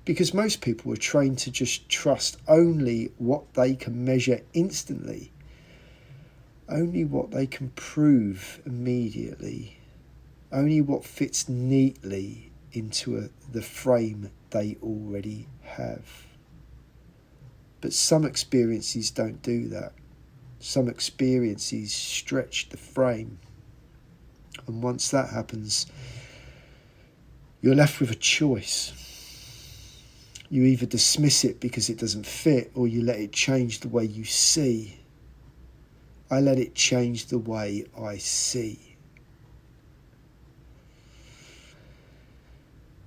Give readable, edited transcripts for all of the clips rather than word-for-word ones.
Because most people are trained to just trust only what they can measure instantly, only what they can prove immediately, only what fits neatly into the frame they already have. But some experiences don't do that. Some experiences stretch the frame. And once that happens, you're left with a choice. You either dismiss it because it doesn't fit, or you let it change the way you see. I let it change the way I see.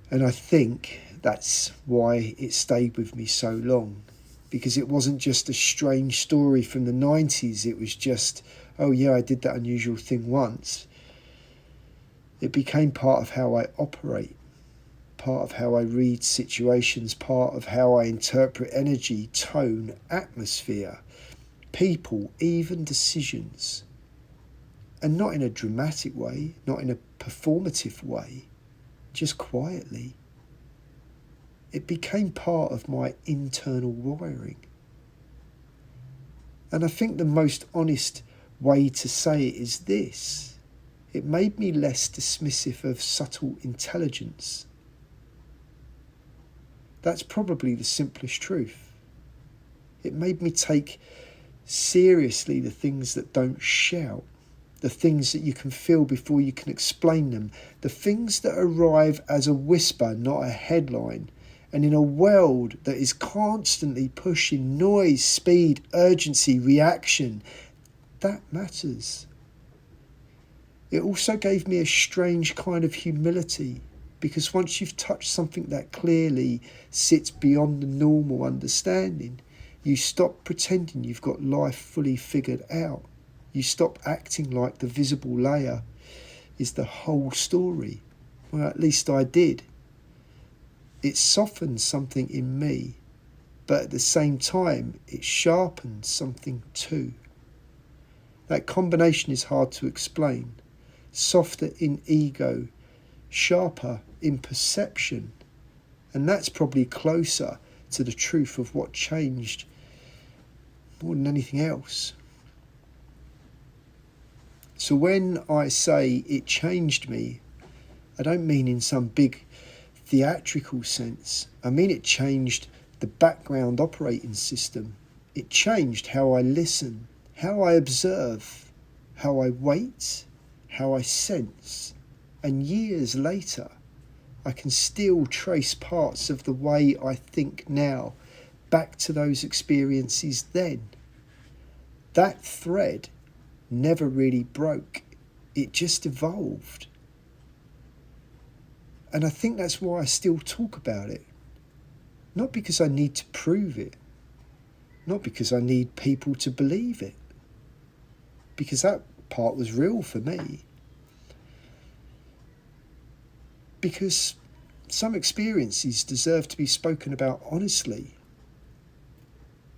And I think that's why it stayed with me so long. Because it wasn't just a strange story from the 90s. It was just, oh yeah, I did that unusual thing once. It became part of how I operate, part of how I read situations, part of how I interpret energy, tone, atmosphere, people, even decisions. And not in a dramatic way, not in a performative way, just quietly. It became part of my internal wiring. And I think the most honest way to say it is this. It made me less dismissive of subtle intelligence. That's probably the simplest truth. It made me take seriously the things that don't shout, the things that you can feel before you can explain them, the things that arrive as a whisper, not a headline. And in a world that is constantly pushing noise, speed, urgency, reaction, that matters. It also gave me a strange kind of humility, because once you've touched something that clearly sits beyond the normal understanding, you stop pretending you've got life fully figured out. You stop acting like the visible layer is the whole story. Well, at least I did. It softened something in me, but at the same time, it sharpened something too. That combination is hard to explain. Softer in ego, sharper in perception. And that's probably closer to the truth of what changed more than anything else. So when I say it changed me, I don't mean in some big theatrical sense. I mean it changed the background operating system. It changed how I listen, how I observe, how I wait, how I sense. And years later, I can still trace parts of the way I think now back to those experiences then. That thread never really broke. It just evolved. And I think that's why I still talk about it. Not because I need to prove it. Not because I need people to believe it. Because that part was real for me. Because some experiences deserve to be spoken about honestly.